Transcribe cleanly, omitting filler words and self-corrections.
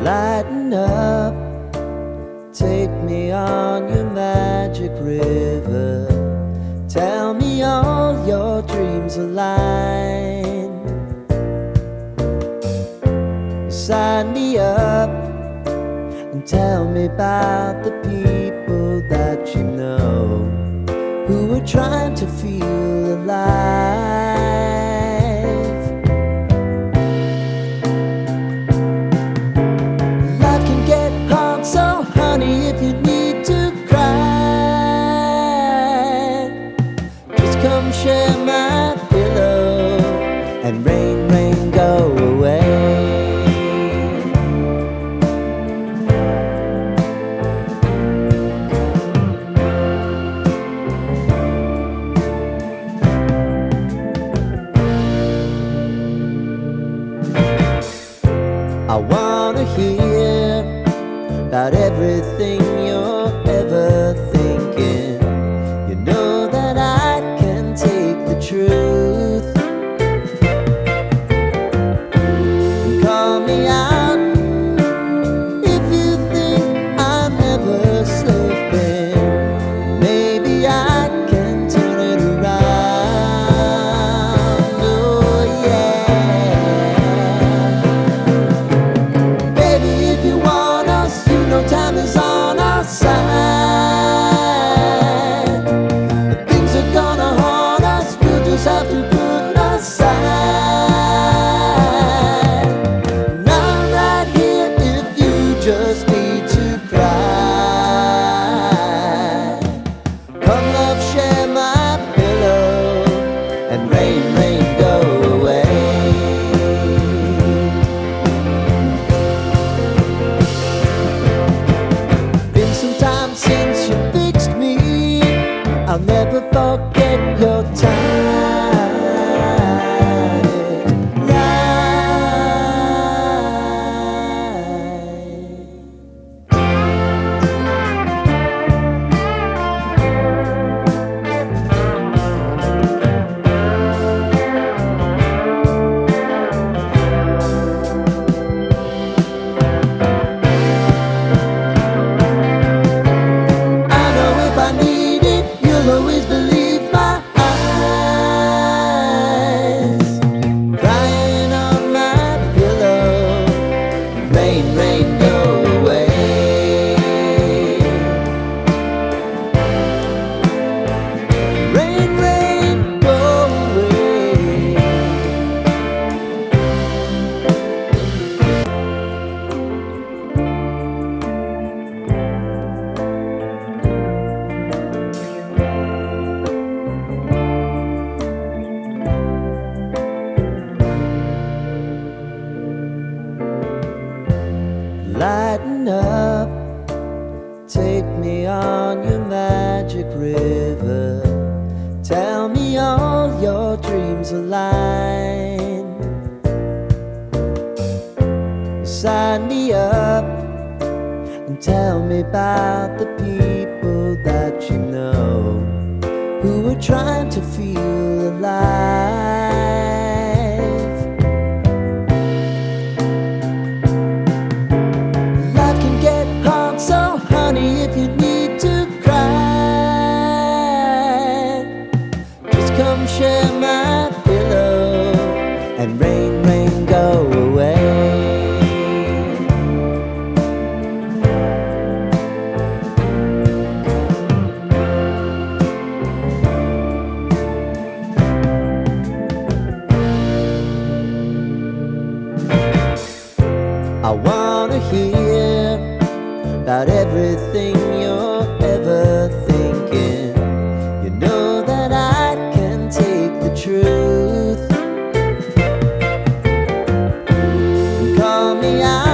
Lighten up, take me on your magic river. Tell me all your dreams align. Sign me up and tell me about the people that you know who are trying to feel alive. Life can get hard, so honey, if you need to cry, just come share my pillow and rain, rain, go away. I wanna hear about everything you're ever thinking. You know that I can take the truth. Call me out if you think I'm ever slipping. Maybe I can turn it around. Oh yeah. Baby, if you want us, you know time is on our side. If things are gonna haunt us, we'll just have to put aside. And I'm right here if you just need to cry. Come love, share my pillow and rain, rain, go away. Been some time since you fixed me. I'll never forget your time. I know if I need it, you'll always believe my eyes. Crying on my pillow, rain, rain, go away. Rain, rain, go away. Lighten up, take me on your magic river. Tell me all your dreams align. Sign me up and tell me about the people that you know who are trying to feel alive. Life can get hard, so honey, if you need to cry, just come share my pillow and rain, rain, go away. I wanna hear about everything you're ever thinking. You know that I can take the truth. Call me out